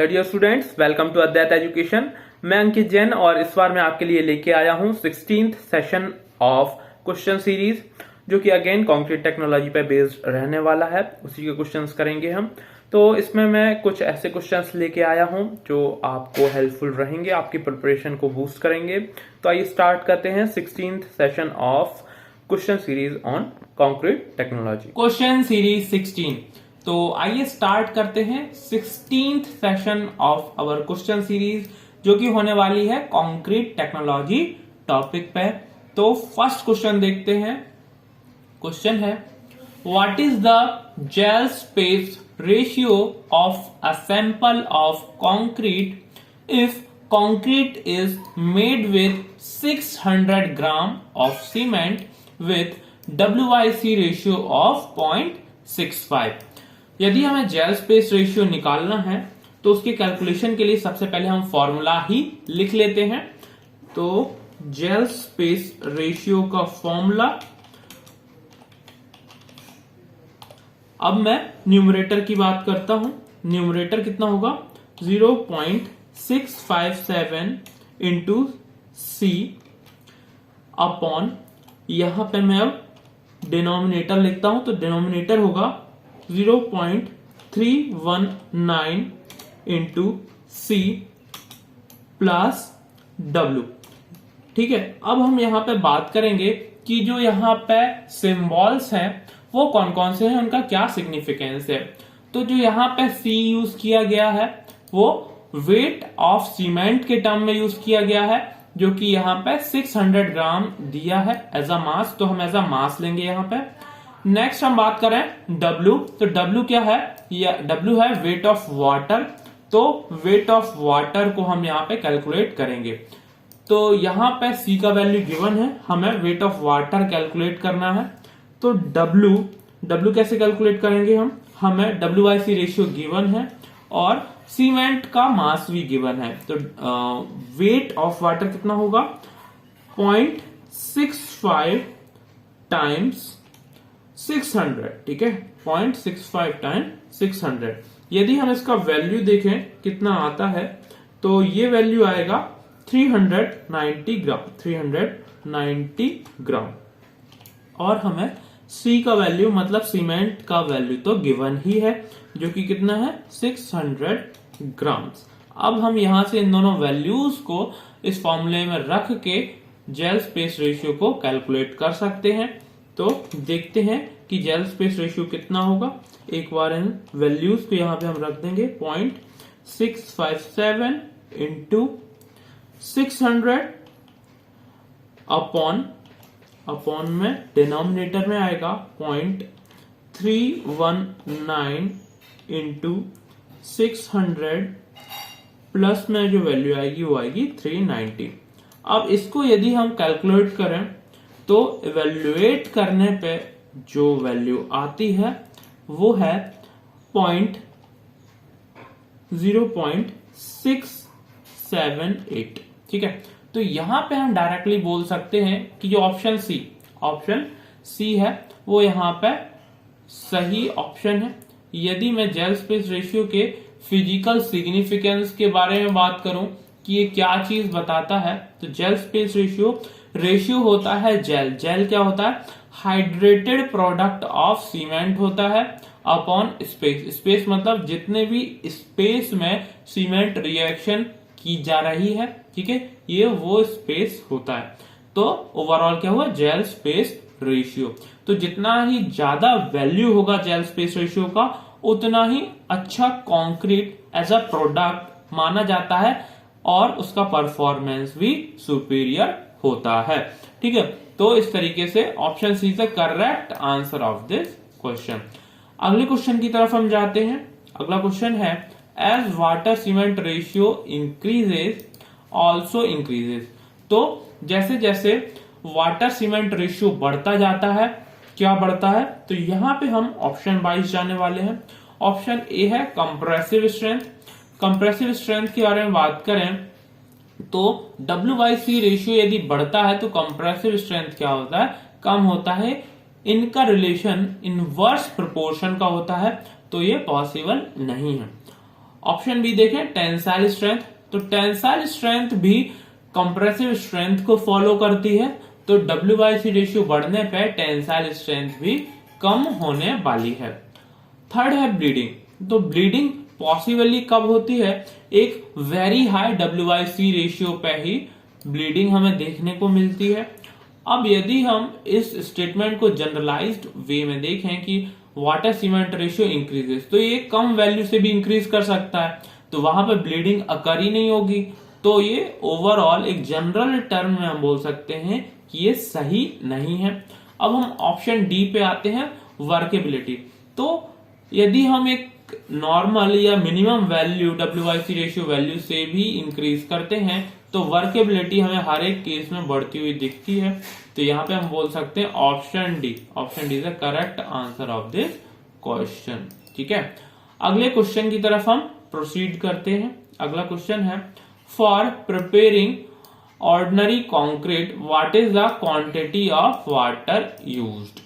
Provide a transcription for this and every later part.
Dear students, welcome to Advait education. मैं अंकित जैन और इस बार मैं आपके लिए लेके आया हूं 16th session of question series, जो कि अगेन कंक्रीट टेक्नोलॉजी पे बेस्ड रहने वाला है। उसी के क्वेश्चंस करेंगे हम। तो इसमें मैं कुछ ऐसे क्वेश्चंस लेके आया हूं जो आपको हेल्पफुल रहेंगे, आपकी प्रिपरेशन को बूस्ट करेंगे। तो आइए स्टार्ट करते हैं 16th session of question series on concrete technology. Question series 16। तो आइए स्टार्ट करते हैं 16th session of our question series, जो कि होने वाली है कंक्रीट टेक्नोलॉजी टॉपिक पे। तो फर्स्ट क्वेश्चन देखते हैं। क्वेश्चन है, what is the gel space ratio of a sample of concrete if concrete is made with 600 gram of cement with WIC ratio of 0.65। यदि हमें जेल स्पेस रेशियो निकालना है तो उसकी कैलकुलेशन के लिए सबसे पहले हम फॉर्मूला ही लिख लेते हैं। तो जेल स्पेस रेशियो का फॉर्मूला, अब मैं न्यूमरेटर की बात करता हूं। न्यूमरेटर कितना होगा, 0.657 इंटू सी अपॉन, यहां पे मैं अब डिनोमिनेटर लिखता हूं तो डिनोमिनेटर होगा 0.319 इंटू सी प्लस डब्ल्यू। ठीक है, अब हम यहां पे बात करेंगे कि जो यहां पे सिंबल्स हैं वो कौन कौन से हैं, उनका क्या सिग्निफिकेंस है। तो जो यहां पे सी यूज किया गया है वो वेट ऑफ सीमेंट के टर्म में यूज किया गया है, जो कि यहाँ पे 600 ग्राम दिया है एज अ मास। तो हम एज अ मास लेंगे यहाँ पे। नेक्स्ट हम बात करें डब्ल्यू, तो डब्ल्यू क्या है, डब्ल्यू है वेट ऑफ वाटर। तो वेट ऑफ वाटर को हम यहाँ पे कैलकुलेट करेंगे। तो यहाँ पे सी का वैल्यू गिवन है, हमें वेट ऑफ वाटर कैलकुलेट करना है। तो डब्ल्यू कैसे कैलकुलेट करेंगे हमें WIC रेशियो गिवन है और सीमेंट का मास भी गिवन है। तो वेट ऑफ वाटर कितना होगा, 0.65 टाइम्स 600। ठीक है, 0.65 टाइम्स 600। यदि हम इसका वैल्यू देखें कितना आता है, तो ये वैल्यू आएगा 390 ग्राम, 390 ग्राम। और हमें सी का वैल्यू मतलब सीमेंट का वैल्यू तो गिवन ही है, जो कि कितना है 600 ग्राम्स। अब हम यहां से इन दोनों वैल्यूज को इस फॉर्मूले में रख के जेल स्पेस रेशियो को कैलकुलेट कर सकते हैं। तो देखते हैं कि जेल स्पेस रेशियो कितना होगा। एक बार इन वैल्यूज को यहां पे हम रख देंगे, 0.657 इंटू 600 अपॉन में डिनोमिनेटर में आएगा 0.319 इंटू 600 प्लस में जो वैल्यू आएगी वो आएगी 390। अब इसको यदि हम कैलकुलेट करें तो इवेल्युएट करने पे जो वैल्यू आती है वो है 0.678। ठीक है, तो यहां पे हम डायरेक्टली बोल सकते हैं कि जो ऑप्शन सी है वो यहां पे सही ऑप्शन है। यदि मैं जेल स्पेस रेशियो के फिजिकल सिग्निफिकेंस के बारे में बात करूं कि ये क्या चीज बताता है, तो जेल स्पेस रेशियो होता है जेल क्या होता है, हाइड्रेटेड प्रोडक्ट ऑफ सीमेंट होता है अपॉन स्पेस मतलब जितने भी स्पेस में सीमेंट रिएक्शन की जा रही है। ठीक है, ये वो स्पेस होता है। तो ओवरऑल क्या हुआ, जेल स्पेस रेशियो। तो जितना ही ज्यादा वैल्यू होगा जेल स्पेस रेशियो का, उतना ही अच्छा कंक्रीट एज अ प्रोडक्ट माना जाता है और उसका परफॉर्मेंस भी सुपीरियर होता है। ठीक है, तो इस तरीके से option C is the correct answer of this question. अगले क्वेश्चन की तरफ हम जाते हैं। अगला क्वेश्चन है, as water cement ratio increases also increases. तो जैसे जैसे वाटर सीमेंट रेशियो बढ़ता जाता है, क्या बढ़ता है, तो यहां पे हम ऑप्शन वाइज जाने वाले हैं। ऑप्शन ए है कंप्रेसिव स्ट्रेंथ। कंप्रेसिव स्ट्रेंथ के बारे में बात करें तो WIC रेशियो यदि बढ़ता है तो कंप्रेसिव स्ट्रेंथ क्या होता है, कम होता है। इनका रिलेशन इनवर्स प्रोपोर्शन का होता है, तो ये पॉसिबल नहीं है। ऑप्शन बी देखें टेंसाइल स्ट्रेंथ, तो टेंसाइल स्ट्रेंथ भी कंप्रेसिव स्ट्रेंथ को फॉलो करती है, तो WYC रेशियो बढ़ने पे टेंसाइल स्ट्रेंथ भी कम होने वाली है। थर्ड है ब्लीडिंग, तो ब्लीडिंग पॉसिबली कब होती है, एक वेरी हाई WYC रेशियो पे ही ब्लीडिंग हमें देखने को मिलती है। अब यदि हम इस स्टेटमेंट को जनरलाइज्ड वे में देखें कि वाटर सीमेंट रेशियो इंक्रीजेस, तो ये कम वैल्यू से भी इंक्रीज कर सकता है, तो वहां पर ब्लीडिंग अकर ही नहीं होगी। तो ये ओवरऑल एक जनरल टर्म में हम बोल सकते हैं कि ये सही नहीं है। अब हम ऑप्शन डी पे आते हैं, वर्केबिलिटी। तो यदि हम एक नॉर्मल या minimum value WYC ratio value से भी इंक्रीज करते हैं तो वर्केबिलिटी हमें हर एक केस में बढ़ती हुई दिखती है। तो यहाँ पे हम बोल सकते हैं option D is the correct answer of this question. ठीक है, अगले क्वेश्चन की तरफ हम प्रोसीड करते हैं। अगला क्वेश्चन है, for preparing ordinary concrete what is the quantity of water used.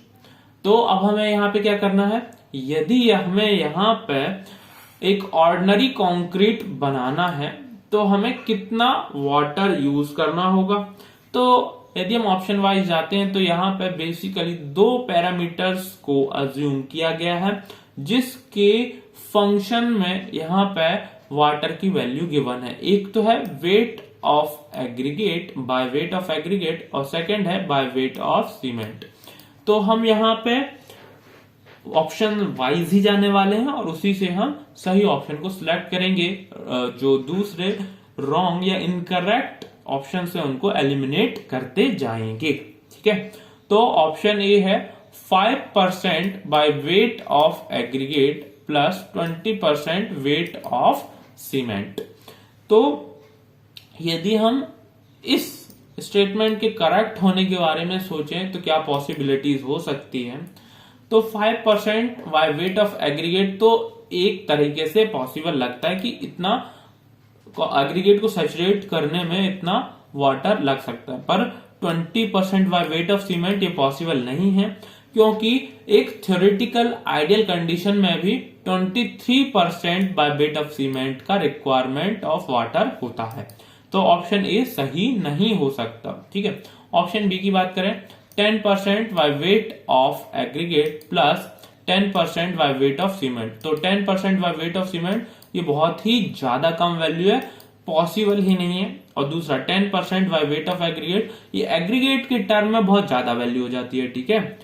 तो अब हमें यहाँ पे क्या करना है, यदि हमें यहाँ पे एक ऑर्डिनरी कंक्रीट बनाना है तो हमें कितना वाटर यूज करना होगा। तो यदि हम ऑप्शन वाइज जाते हैं तो यहाँ पे बेसिकली दो पैरामीटर्स को अज्यूम किया गया है जिसके फंक्शन में यहाँ पे वाटर की वैल्यू गिवन है। एक तो है weight of aggregate by weight of aggregate और सेकंड है बाय वेट ऑफ सीमेंट। तो हम यहाँ पे ऑप्शन वाइज ही जाने वाले हैं और उसी से हम सही ऑप्शन को सिलेक्ट करेंगे, जो दूसरे रॉन्ग या इनकरेक्ट ऑप्शन से उनको एलिमिनेट करते जाएंगे। ठीक है, तो ऑप्शन ए है 5% by weight of aggregate plus 20% weight of cement. तो यदि हम इस स्टेटमेंट के करेक्ट होने के बारे में सोचें तो क्या पॉसिबिलिटीज हो सकती है, तो 5% बाय वेट ऑफ एग्रीगेट तो एक तरीके से पॉसिबल लगता है कि इतना एग्रीगेट को सैचुरेट करने में इतना वाटर लग सकता है, पर 20% बाय वेट ऑफ सीमेंट ये पॉसिबल नहीं है क्योंकि एक थ्योरेटिकल आइडियल कंडीशन में भी 23% बाय वेट ऑफ सीमेंट का रिक्वायरमेंट ऑफ वाटर होता है। तो ऑप्शन ए सही नहीं हो सकता। ठीक है, ऑप्शन बी की बात करें, 10% by weight of aggregate plus 10% by weight of cement. तो 10% बाय वेट ऑफ सीमेंट ये बहुत ही ज्यादा कम वैल्यू है, पॉसिबल ही नहीं है। और दूसरा 10% बाय वेट ऑफ एग्रीगेट, ये एग्रीगेट के टर्म में बहुत ज्यादा वैल्यू हो जाती है। ठीक है,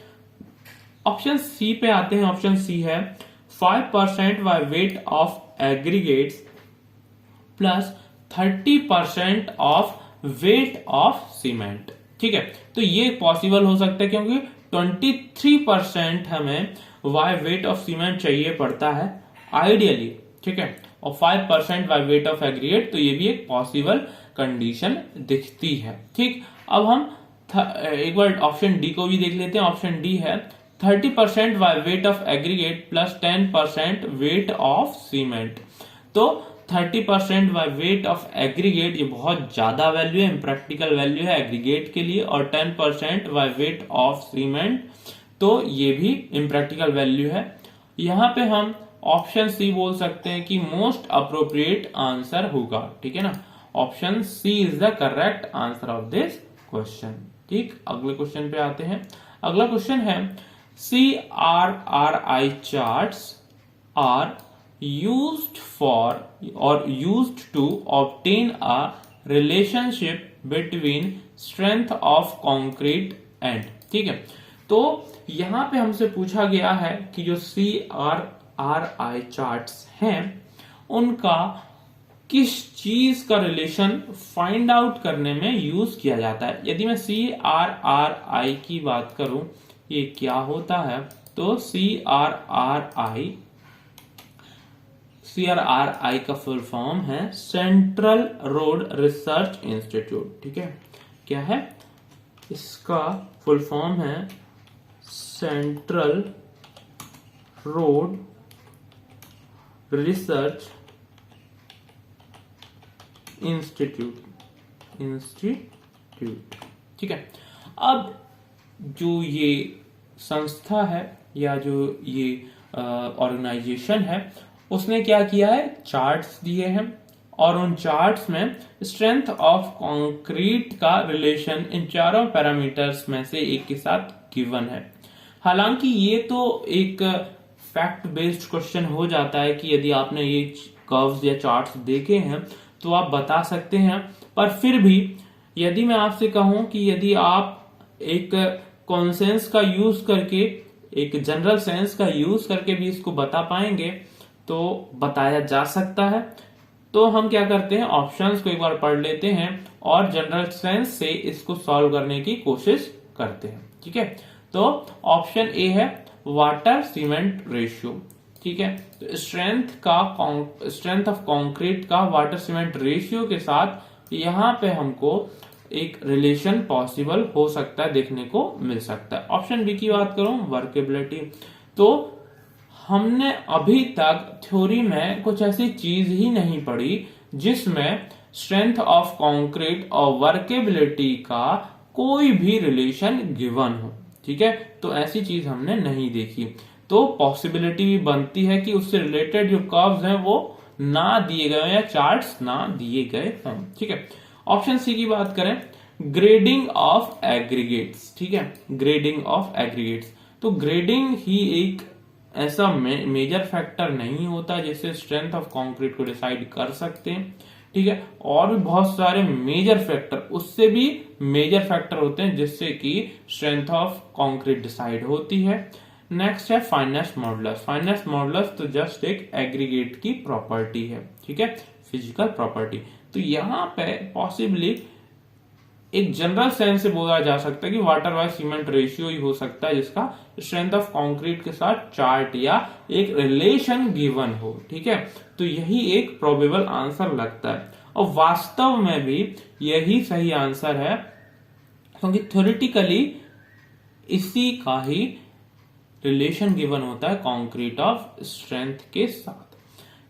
ऑप्शन सी पे आते हैं। ऑप्शन सी है 5% by weight of aggregates plus 30% of weight of cement. ठीक है, तो ये पॉसिबल हो सकता है क्योंकि 23% हमें बाय वेट ऑफ सीमेंट चाहिए पड़ता है आइडियली। ठीक है, और 5% बाय वेट ऑफ एग्रीगेट, तो ये भी एक पॉसिबल कंडीशन दिखती है। ठीक, अब हम एक बार ऑप्शन डी को भी देख लेते हैं। ऑप्शन डी है 30% by weight of aggregate plus 10% weight of cement. तो 30% बाय वेट ऑफ एग्रीगेट ये बहुत ज्यादा वैल्यू है, इम्प्रैक्टिकल वैल्यू है एग्रीगेट के लिए, और 10% बाय वेट ऑफ सीमेंट तो ये भी इम्प्रैक्टिकल वैल्यू है। यहां पे हम ऑप्शन सी बोल सकते हैं कि मोस्ट अप्रोप्रिएट आंसर होगा। ठीक है ना, option C is the correct answer of this question. ठीक, अगले क्वेश्चन पे आते हैं। अगला क्वेश्चन है, CRRI charts are used for or used to obtain a relationship between strength of concrete and। ठीक है, तो यहां पे हमसे पूछा गया है कि जो CRRI चार्ट्स हैं उनका किस चीज का रिलेशन फाइंड आउट करने में यूज किया जाता है। यदि मैं CRRI की बात करूं ये क्या होता है, तो CRRI का फुल फॉर्म है सेंट्रल रोड रिसर्च इंस्टीट्यूट। ठीक है, क्या है इसका फुल फॉर्म है सेंट्रल रोड रिसर्च इंस्टीट्यूट। ठीक है, अब जो ये संस्था है या जो ये ऑर्गेनाइजेशन है उसने क्या किया है, चार्ट्स दिए हैं और उन चार्ट्स में स्ट्रेंथ ऑफ कंक्रीट का रिलेशन इन चारों पैरामीटर्स में से एक के साथ गिवन है। हालांकि ये तो एक फैक्ट बेस्ड क्वेश्चन हो जाता है कि यदि आपने ये कर्व्स या चार्ट्स देखे हैं तो आप बता सकते हैं, पर फिर भी यदि मैं आपसे कहूं कि यदि आप एक कॉन्सेंस का यूज करके, एक जनरल सेंस का यूज करके भी इसको बता पाएंगे तो बताया जा सकता है। तो हम क्या करते हैं, ऑप्शंस को एक बार पढ़ लेते हैं और जनरल सेंस से इसको सॉल्व करने की कोशिश करते हैं। ठीक है, तो ऑप्शन ए है वाटर सीमेंट रेशियो। ठीक है, तो स्ट्रेंथ ऑफ कंक्रीट का वाटर सीमेंट रेशियो के साथ यहां पे हमको एक रिलेशन पॉसिबल हो सकता है, देखने को मिल सकता है। ऑप्शन बी की बात करूं, वर्केबिलिटी, तो हमने अभी तक थ्योरी में कुछ ऐसी चीज ही नहीं पढ़ी जिसमें स्ट्रेंथ ऑफ कंक्रीट और वर्केबिलिटी का कोई भी रिलेशन गिवन हो। ठीक है, तो ऐसी चीज हमने नहीं देखी, तो पॉसिबिलिटी भी बनती है कि उससे रिलेटेड जो कर्व्स हैं वो ना दिए गए या चार्ट्स ना दिए गए हों। ठीक है, ऑप्शन सी की बात करें, ग्रेडिंग ऑफ एग्रीगेट्स। ठीक है, ग्रेडिंग ऑफ एग्रीगेट्स, तो ग्रेडिंग ही एक ऐसा मेजर फैक्टर नहीं होता जिससे स्ट्रेंथ ऑफ कंक्रीट को डिसाइड कर सकते हैं। ठीक है, और भी बहुत सारे मेजर फैक्टर, उससे भी मेजर फैक्टर होते हैं जिससे कि स्ट्रेंथ ऑफ कंक्रीट डिसाइड होती है। नेक्स्ट है फाइनेस्ट मॉडुलस। फाइनेस्ट मॉडुलस तो जस्ट एक एग्रीगेट की प्रॉपर्टी है। ठीक है, फिजिकल प्रॉपर्टी, तो यहां पे पॉसिबली एक जनरल सेंस से बोला जा सकता है कि वाटर बाय सीमेंट रेशियो ही हो सकता है जिसका स्ट्रेंथ ऑफ कंक्रीट के साथ चार्ट या एक रिलेशन गिवन हो। ठीक है, तो यही एक प्रोबेबल आंसर लगता है और वास्तव में भी यही सही आंसर है, क्योंकि थ्योरेटिकली इसी का ही रिलेशन गिवन होता है कंक्रीट ऑफ स्ट्रेंथ के साथ।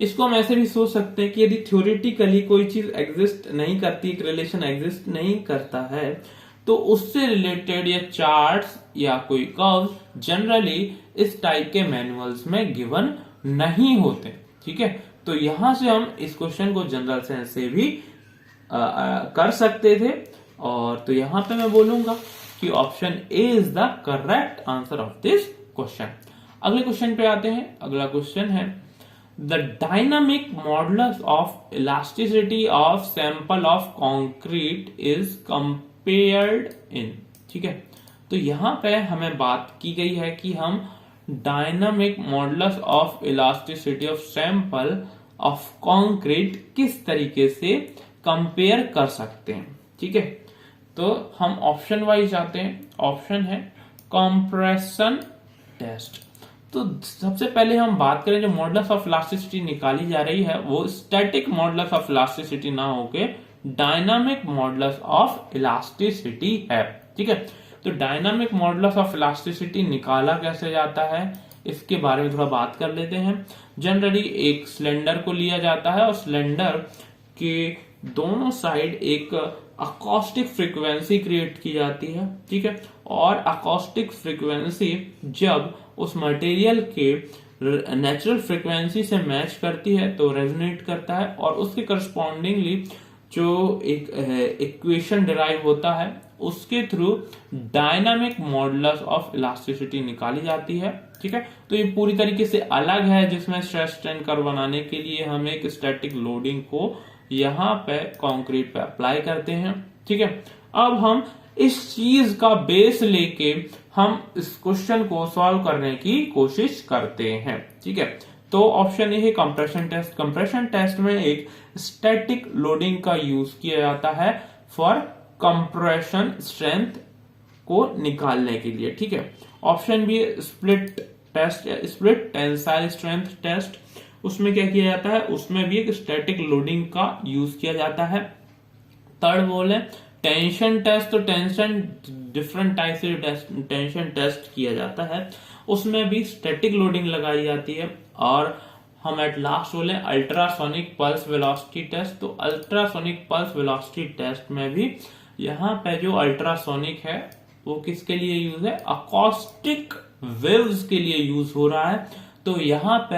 इसको हम ऐसे भी सोच सकते हैं कि यदि थ्योरेटिकली कोई चीज एग्जिस्ट नहीं करती, एक रिलेशन एग्जिस्ट नहीं करता है, तो उससे रिलेटेड या चार्ट्स या कोई कर्व जनरली इस टाइप के मैनुअल्स में गिवन नहीं होते। ठीक है, तो यहां से हम इस क्वेश्चन को जनरल सेंस से भी कर सकते थे, और तो यहां पे मैं बोलूंगा कि option A is the correct answer of this question. अगले क्वेश्चन पे आते हैं। अगला क्वेश्चन है, the dynamic modulus of elasticity of sample of concrete is compared in। ठीक है, तो यहां पे हमें बात की गई है कि हम dynamic modulus of elasticity of sample of concrete किस तरीके से कंपेयर कर सकते हैं। ठीक है, तो हम ऑप्शन वाइज जाते हैं। ऑप्शन है कंप्रेशन टेस्ट। तो सबसे पहले हम बात करें, जो मॉडुलस ऑफ इलास्टिसिटी निकाली जा रही है वो स्टैटिक मॉडुलस ऑफ इलास्टिसिटी ना होके डायनामिक मॉडुलस ऑफ इलास्टिसिटी है। ठीक है, तो डायनामिक मॉडुलस ऑफ इलास्टिसिटी निकाला कैसे जाता है इसके बारे में थोड़ा बात कर लेते हैं। जनरली एक सिलेंडर को लिया जाता है और सिलेंडर के दोनों साइड एक अकॉस्टिक फ्रीक्वेंसी क्रिएट की जाती है। ठीक है, और अकॉस्टिक फ्रीक्वेंसी जब उस मटेरियल के नेचुरल फ्रीक्वेंसी से मैच करती है तो रेजोनेट करता है, और उसके करस्पॉन्डिंगली जो एक इक्वेशन डिराइव होता है उसके through dynamic modulus of elasticity निकाली जाती है। ठीक है, तो ये पूरी तरीके से अलग है, जिसमें स्ट्रेस स्ट्रेन कर्व बनाने के लिए हम एक स्टैटिक लोडिंग को यहां पे कंक्रीट पे अप्लाई करते हैं। ठीक है, अब हम इस चीज का बेस लेके हम इस क्वेश्चन को सॉल्व करने की कोशिश करते हैं। ठीक है, तो ऑप्शन ए है कंप्रेशन टेस्ट। कंप्रेशन टेस्ट में एक स्टैटिक लोडिंग का यूज किया जाता है फॉर कंप्रेशन स्ट्रेंथ को निकालने के लिए। ठीक है, ऑप्शन बी स्प्लिट टेस्ट या स्प्लिट टेंसाइल स्ट्रेंथ टेस्ट। उसमें क्या किया जाता है, उसमें भी एक स्टैटिक लोडिंग का यूज किया जाता है। थर्ड बोले टेंशन टेस्ट, तो टेंशन डिफरेंट टाइप से टेंशन टेस्ट किया जाता है, उसमें भी स्टैटिक लोडिंग लगाई जाती है। और हम एट लास्ट बोले अल्ट्रासोनिक पल्स वेलोसिटी टेस्ट। तो अल्ट्रासोनिक पल्स वेलोसिटी टेस्ट में भी यहाँ पे जो अल्ट्रासोनिक है वो किसके लिए यूज है, अकॉस्टिक वेव्स के लिए यूज हो रहा है। तो यहाँ पे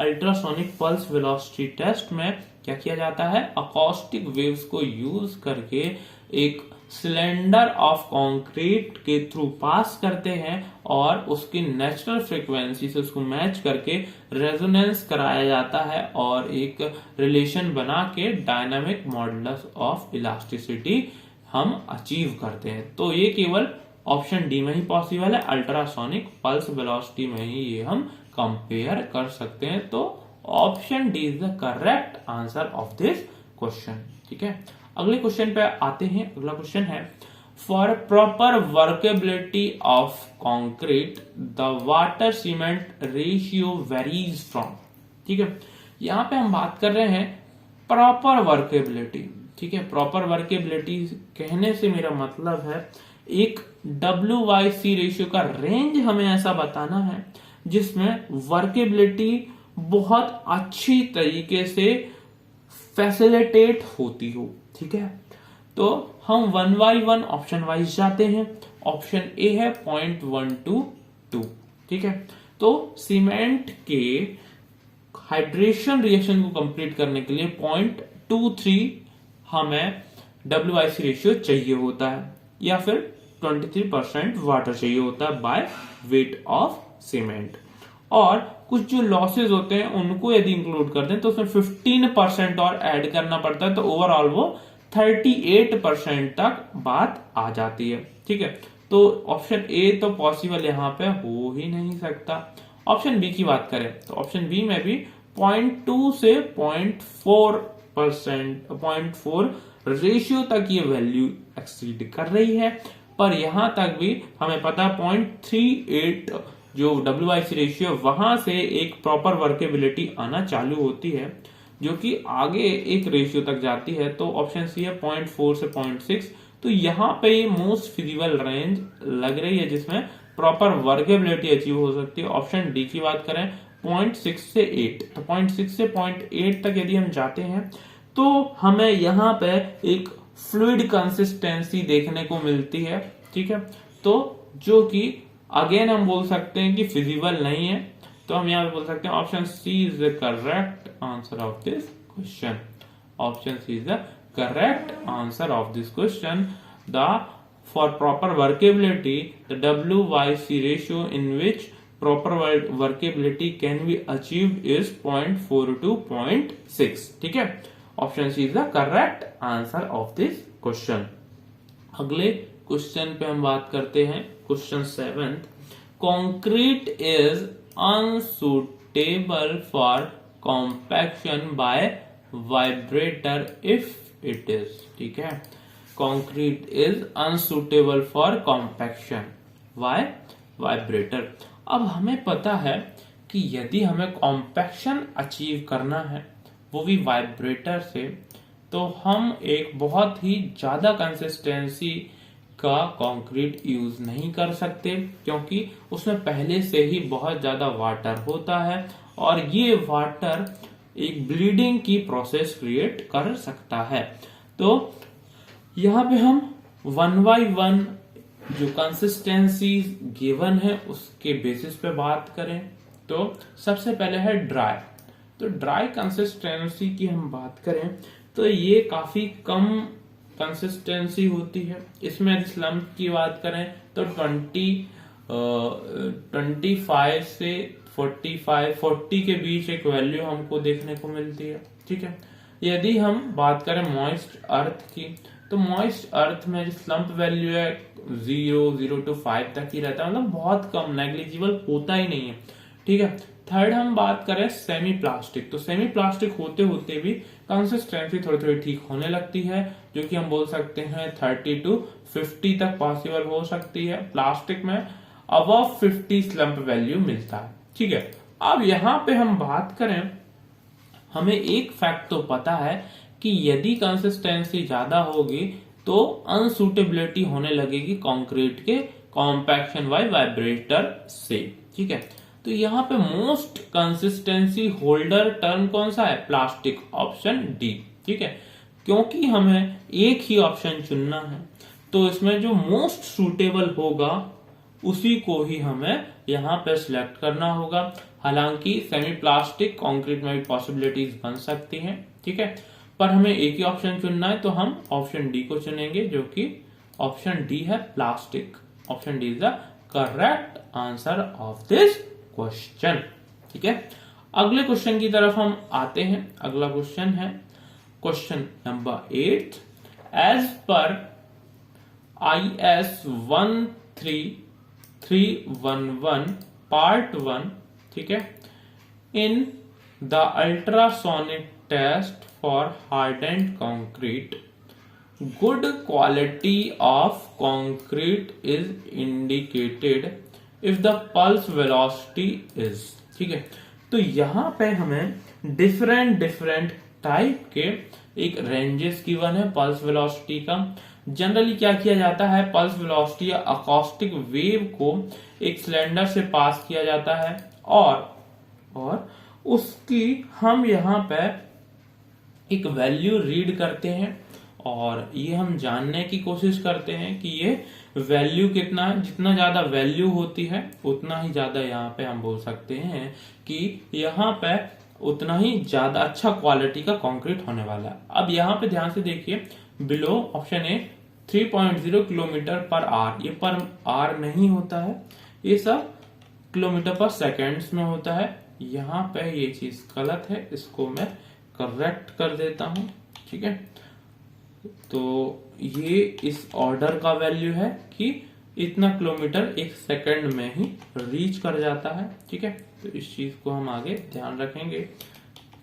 अल्ट्रासोनिक पल्स वेलोसिटी टेस्ट में क्या किया जाता है, अकॉस्टिक वेव्स को यूज करके एक सिलेंडर ऑफ कंक्रीट के थ्रू पास करते हैं और उसकी नेचुरल फ्रीक्वेंसी से उसको मैच करके रेजोनेंस कराया जाता है और एक रिलेशन बना के डायनामिक मॉडुलस ऑफ इलास्टिसिटी हम अचीव करते हैं। तो ये केवल ऑप्शन डी में ही पॉसिबल है, अल्ट्रासोनिक पल्स वेलोसिटी में ही ये हम कंपेयर कर सकते हैं। तो option D is the correct answer of this question. ठीक है, अगले क्वेश्चन पे आते हैं। अगला क्वेश्चन है, for proper workability of concrete the water cement ratio varies from. ठीक है, यहां पे हम बात कर रहे हैं प्रॉपर वर्केबिलिटी। ठीक है, प्रॉपर वर्केबिलिटी कहने से मेरा मतलब है एक WYC रेशियो का रेंज हमें ऐसा बताना है जिसमें वर्केबिलिटी बहुत अच्छी तरीके से फैसिलिटेट होती हो। ठीक है, तो हम 1 by 1 ऑप्शन वाइज जाते हैं। ऑप्शन ए है 0.122। ठीक है, तो सीमेंट के हाइड्रेशन रिएक्शन को कंप्लीट करने के लिए 0.23 हमें WIC रेशियो चाहिए होता है, या फिर 23% वाटर चाहिए होता है बाय वेट ऑफ सीमेंट। और कुछ जो लॉसेस होते हैं उनको यदि इंक्लूड करते हैं तो उसमें 15% और ऐड करना पड़ता है, तो ओवरऑल वो 38% तक बात आ जाती है। ठीक है, तो ऑप्शन ए तो पॉसिबल यहाँ पे हो ही नहीं सकता। ऑप्शन बी की बात करें तो ऑप्शन बी में भी 0.2 से 0.4 रेशियो तक ये वैल्यू एक्सीड कर रही है, पर यहां तक भी हमें पता 0.38 जो WIC रेशियो वहां से एक प्रॉपर वर्केबिलिटी आना चालू होती है, जो कि आगे एक रेशियो तक जाती है। तो ऑप्शन सी है 0.4 से 0.6। तो यहाँ पे ये मोस्ट फिजिबल रेंज लग रही है जिसमें प्रॉपर वर्केबिलिटी अचीव हो सकती है। ऑप्शन डी की बात करें 0.6 से 8, तो 0.6 से 0.8 तक यदि हम जाते हैं तो हमें यहाँ पे एक फ्लूइड कंसिस्टेंसी देखने को मिलती है। ठीक है, तो जो कि अगेन हम बोल सकते हैं कि फिजिबल नहीं है, तो हम यहाँ पे बोल सकते हैं option C is the correct answer of this question. Option C is the correct answer of this question. The for proper workability the WYC ratio in which proper workability can be achieved is 0.4 to 0.6। ठीक है, option C is the correct answer of this question. अगले question पे हम बात करते हैं, question 7। Concrete is unsuitable for compaction by vibrator if it is. ठीक है, concrete is unsuitable for compaction by vibrator. अब हमें पता है कि यदि हमें कॉम्पैक्शन अचीव करना है वो भी वाइब्रेटर से, तो हम एक बहुत ही ज्यादा कंसिस्टेंसी का कंक्रीट यूज नहीं कर सकते, क्योंकि उसमें पहले से ही बहुत ज्यादा वाटर होता है और ये वाटर एक ब्लीडिंग की प्रोसेस क्रिएट कर सकता है। तो यहाँ पे हम 1 by 1 जो कंसिस्टेंसी गिवन है उसके बेसिस पे बात करें तो सबसे पहले है ड्राई। तो ड्राई कंसिस्टेंसी की हम बात करें तो ये काफी कम कंसिस्टेंसी होती है। इसमें यदि स्लम्प की बात करें तो 25 से 40 के बीच एक वैल्यू हमको देखने को मिलती है। ठीक है, यदि हम बात करें मॉइस्ट अर्थ की तो मॉइस्ट अर्थ में जो स्लम्प वैल्यू है 0 to 5 तक ही रहता है, मतलब बहुत कम, नेग्लिजिबल होता ही नहीं है। ठीक है, थर्ड हम बात करें सेमी प्लास्टिक। तो सेमी प्लास्टिक होते होते भी कंसिस्टेंसी थोड़ी थोड़ी ठीक होने लगती है, जो कि हम बोल सकते हैं 30 to 50 तक पॉसिबल हो सकती है। प्लास्टिक में अबव 50 स्लम्प वैल्यू मिलता है। ठीक है, अब यहाँ पे हम बात करें, हमें एक फैक्ट तो पता है कि यदि कंसिस्टेंसी ज्यादा होगी तो अनसूटेबिलिटी होने लगेगी कंक्रीट के कॉम्पैक्शन बाय वाइब्रेटर से। ठीक है, तो यहाँ पे मोस्ट कंसिस्टेंसी होल्डर टर्म कौन सा है? Plastic, option D. ठीक है, क्योंकि हमें एक ही ऑप्शन चुनना है तो इसमें जो मोस्ट सूटेबल होगा उसी को ही हमें यहाँ पे सिलेक्ट करना होगा। हालांकि सेमी प्लास्टिक कंक्रीट में भी पॉसिबिलिटीज बन सकती हैं, ठीक है, पर हमें एक ही ऑप्शन चुनना है, तो हम ऑप्शन डी को चुनेंगे, जो कि ऑप्शन डी है plastic. Option D is the correct answer of this question, ठीक है। अगले क्वेश्चन की तरफ हम आते हैं। अगला क्वेश्चन है question number 8। As per IS 13311 part 1, ठीक है, in the ultrasonic test for hardened concrete, good quality of concrete is indicated if the pulse velocity is, ठीक है। तो यहां पे हमें डिफरेंट टाइप के एक रेंजेस गिवन है पल्स वेलोसिटी का। जनरली क्या किया जाता है, पल्स वेलोसिटी या अकॉस्टिक वेव को एक सिलेंडर से पास किया जाता है और उसकी हम यहाँ पे एक वैल्यू रीड करते हैं और ये हम जानने की कोशिश करते हैं कि ये वैल्यू कितना है। जितना ज्यादा वैल्यू होती है उतना ही ज्यादा यहाँ पे हम बोल सकते हैं कि यहाँ पे उतना ही ज्यादा अच्छा क्वालिटी का कंक्रीट होने वाला है। अब यहाँ पे ध्यान से देखिए, below option A 3.0 kilometre per hour, ये पर आवर नहीं होता है, ये सब किलोमीटर पर सेकेंड्स में होता है। यहाँ पे ये चीज गलत है, इसको मैं करेक्ट कर देता हूं, ठीक है। तो ये इस ऑर्डर का वैल्यू है कि इतना किलोमीटर एक सेकंड में ही रीच कर जाता है, ठीक है। तो इस चीज को हम आगे ध्यान रखेंगे।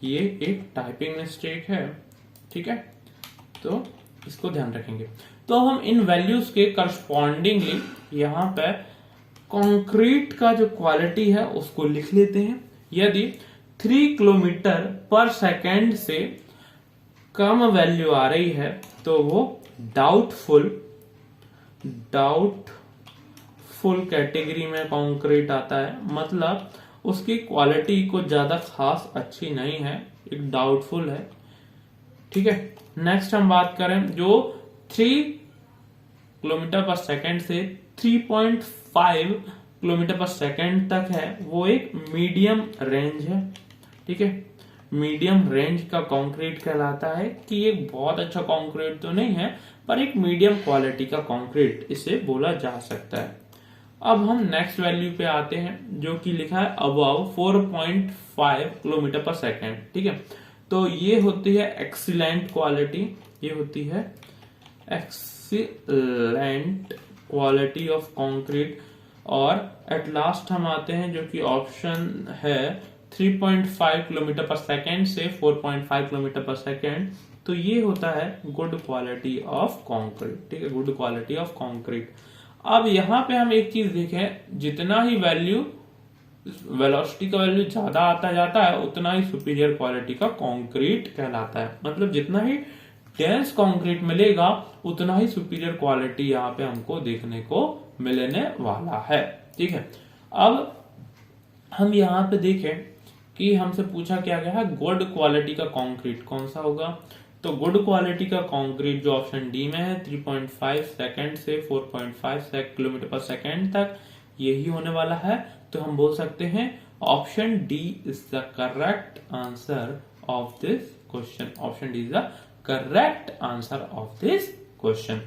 ये एक टाइपिंग मिस्टेक है, ठीक है, तो इसको ध्यान रखेंगे। तो हम इन वैल्यूज के करस्पॉन्डिंगली यहाँ पे कंक्रीट का जो क्वालिटी है उसको लिख लेते हैं। यदि 3 किलोमीटर पर सेकेंड से कम वैल्यू आ रही है तो वो डाउटफुल कैटेगरी में कंक्रीट आता है, मतलब उसकी क्वालिटी को ज्यादा खास अच्छी नहीं है, एक डाउटफुल है, ठीक है। नेक्स्ट हम बात करें जो 3 किलोमीटर पर सेकेंड से 3.5 किलोमीटर पर सेकेंड तक है, वो एक मीडियम रेंज है, ठीक है। मीडियम रेंज का कंक्रीट कहलाता है कि एक बहुत अच्छा कंक्रीट तो नहीं है पर एक मीडियम क्वालिटी का कंक्रीट इसे बोला जा सकता है। अब हम नेक्स्ट वैल्यू पे आते हैं जो कि लिखा है अबव 4.5 किलोमीटर पर सेकेंड, ठीक है। तो ये होती है एक्सीलेंट क्वालिटी, ये होती है एक्सीलेंट क्वालिटी ऑफ कंक्रीट। और एट लास्ट हम आते हैं जो कि ऑप्शन है 3.5 किलोमीटर पर सेकेंड से 4.5 किलोमीटर पर सेकेंड, तो ये होता है गुड क्वालिटी ऑफ कंक्रीट, ठीक है, गुड क्वालिटी ऑफ कंक्रीट। अब यहाँ पे हम एक चीज देखें, जितना ही वैल्यू वेलोसिटी का वैल्यू ज्यादा आता जाता है उतना ही सुपीरियर क्वालिटी का कंक्रीट कहलाता है। मतलब जितना ही डेंस कंक्रीट मिलेगा उतना ही सुपीरियर क्वालिटी यहाँ पे हमको देखने को मिलने वाला है, ठीक है। अब हम यहाँ पे देखें कि हमसे पूछा क्या गया है, गुड क्वालिटी का कंक्रीट कौन सा होगा। तो गुड क्वालिटी का कंक्रीट जो ऑप्शन डी में है 3.5 सेकेंड से 4.5 किलोमीटर पर सेकेंड तक, यही होने वाला है। तो हम बोल सकते हैं option D is the correct answer of this question. Option D is the correct answer of this question.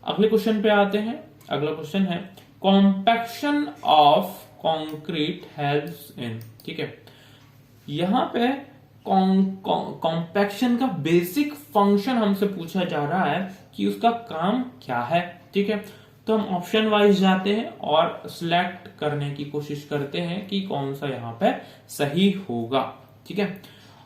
अगले क्वेश्चन पे आते हैं। अगला क्वेश्चन है compaction of concrete helps in, ठीक है। यहां पे कॉम्पैक्शन का बेसिक फंक्शन हमसे पूछा जा रहा है कि उसका काम क्या है, ठीक है। तो हम ऑप्शन वाइज जाते हैं और सिलेक्ट करने की कोशिश करते हैं कि कौन सा यहाँ पे सही होगा, ठीक है।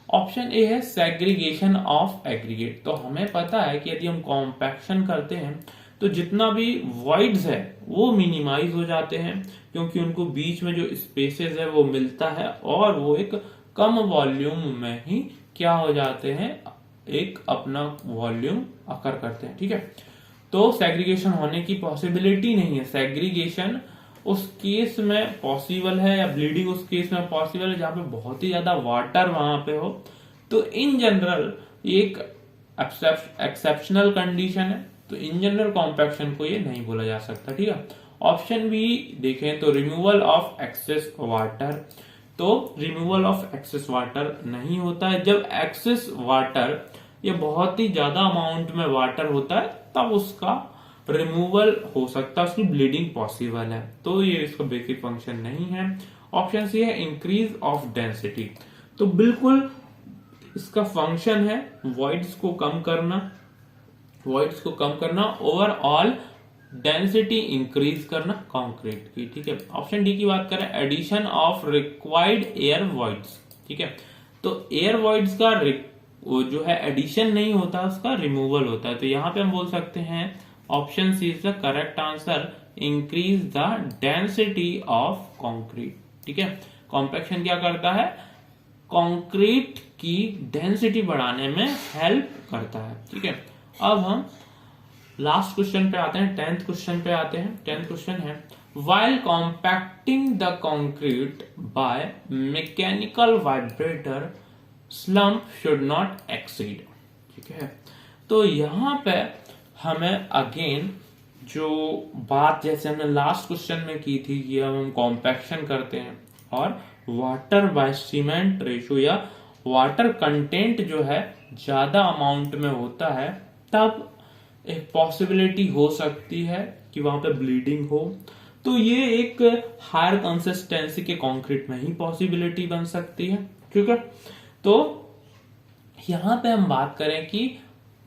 ऑप्शन ए है सेग्रीगेशन ऑफ एग्रीगेट। तो हमें पता है कि यदि हम कॉम्पैक्शन करते हैं तो जितना भी वॉइड्स है वो मिनिमाइज हो जाते हैं, क्योंकि उनको बीच में जो स्पेसेस है वो मिलता है और वो एक कम वॉल्यूम में ही क्या हो जाते हैं, एक अपना वॉल्यूम अकर करते हैं, ठीक है। तो सेग्रीगेशन होने की पॉसिबिलिटी नहीं है। सेग्रीगेशन उस केस में पॉसिबल है या ब्लीडिंग उस केस में पॉसिबल है जहां पे बहुत ही ज्यादा वाटर वहां पे हो। तो इन जनरल एक एक्सेप्शनल कंडीशन है, तो इन जनरल कॉम्पैक्शन को ये नहीं बोला जा सकता, ठीक है। ऑप्शन बी देखें तो रिमूवल ऑफ एक्सेस वाटर, तो रिमूवल ऑफ एक्सेस वाटर नहीं होता है। जब एक्सेस वाटर ये बहुत ही ज्यादा अमाउंट में वाटर होता है तब उसका रिमूवल हो सकता है, उसकी ब्लीडिंग पॉसिबल है। तो ये इसका बेसिक फंक्शन नहीं है। ऑप्शन सी है इंक्रीज ऑफ डेंसिटी। तो बिल्कुल इसका फंक्शन है वॉइड्स को कम करना, ओवरऑल डेंसिटी इंक्रीज करना कंक्रीट की। ठीक है, ऑप्शन डी की बात करें, addition of required air voids. ठीक है, तो एयर वॉइड्स का वो जो है एडिशन नहीं होता, उसका रिमूवल होता है। तो यहां पे हम बोल सकते हैं option C is the correct answer, increase the density of concrete. ठीक है, कॉम्पैक्शन क्या करता है, कंक्रीट की डेंसिटी बढ़ाने में हेल्प करता है। ठीक है, अब हम लास्ट क्वेश्चन पे आते हैं, 10th क्वेश्चन पे आते हैं। 10th क्वेश्चन है, while compacting the concrete by mechanical vibrator slump should not exceed। ठीक है, तो यहां पे हमें अगेन जो बात जैसे हमने लास्ट क्वेश्चन में की थी कि हम कॉम्पैक्शन करते हैं और वाटर बाय सीमेंट रेशियो या वाटर कंटेंट जो है ज्यादा अमाउंट में होता है, तब एक पॉसिबिलिटी हो सकती है कि वहां पे ब्लीडिंग हो। तो ये एक हायर कंसिस्टेंसी के कंक्रीट में ही पॉसिबिलिटी बन सकती है। ठीक है, तो यहां पे हम बात करें कि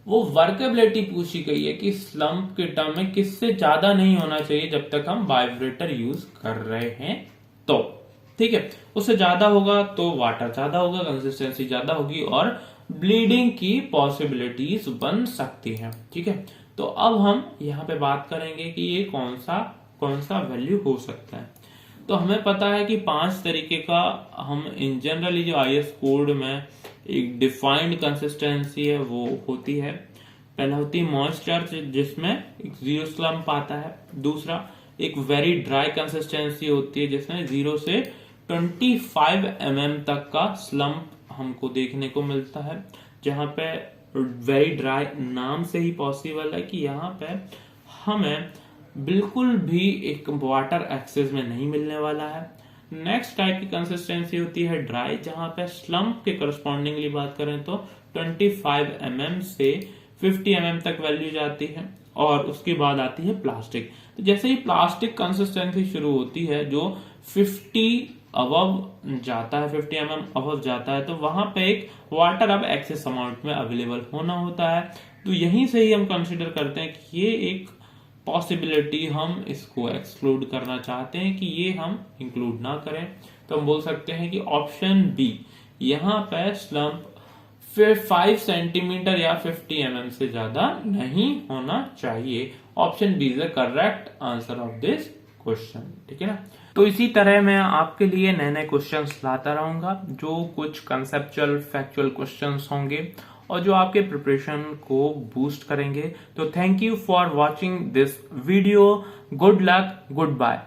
वो वर्केबिलिटी पूछी गई है कि स्लम्प के टर्म में किससे ज्यादा नहीं होना चाहिए जब तक हम वाइब्रेटर यूज कर रहे हैं। तो ठीक है, उससे ज्यादा होगा तो वाटर ज्यादा होगा, कंसिस्टेंसी ज्यादा होगी और ब्लीडिंग की पॉसिबिलिटीज बन सकती हैं। ठीक है, तो अब हम यहाँ पे बात करेंगे कि ये कौन सा वैल्यू हो सकता है। तो हमें पता है कि 5 तरीके का हम इन जनरली जो आईएस कोड में एक डिफाइंड कंसिस्टेंसी है वो होती है। पहला होती है मॉइस्चर जिसमें एक 0 स्लम्प आता है। दूसरा एक वेरी ड्राई कंसिस्टेंसी होती है जिसमें 0 से 25 mm तक का स्लम्प हमको देखने को मिलता है, जहां पे वेरी ड्राई नाम से ही पॉसिबल है कि यहाँ पे हमें बिल्कुल भी एक वाटर एक्सेस में नहीं मिलने वाला है। नेक्स्ट टाइप की कंसिस्टेंसी होती है ड्राई, जहां पे स्लम्प के करस्पॉन्डिंगली बात करें तो 25 mm से 50 mm तक वैल्यू जाती है। और उसके बाद आती है प्लास्टिक। तो जैसे ही प्लास्टिक कंसिस्टेंसी शुरू होती है जो 50 अबव जाता है, 50 mm अबव जाता है, तो वहां पे एक वाटर अब एक्सेस अमाउंट में अवेलेबल होना होता है। तो यहीं से ही हम कंसिडर करते हैं कि ये एक पॉसिबिलिटी हम इसको एक्सक्लूड करना चाहते हैं कि ये हम इंक्लूड ना करें। तो हम बोल सकते हैं कि ऑप्शन बी, यहाँ पे स्लम्प 5 सेंटीमीटर या 50 mm से ज्यादा नहीं होना चाहिए। Option B is the correct answer of this question. ठीक है ना, तो इसी तरह मैं आपके लिए नए नए क्वेश्चंस लाता रहूंगा, जो कुछ कंसेप्चुअल फैक्चुअल क्वेश्चंस होंगे और जो आपके प्रिपरेशन को बूस्ट करेंगे। तो thank you for watching this video. Good luck, good bye.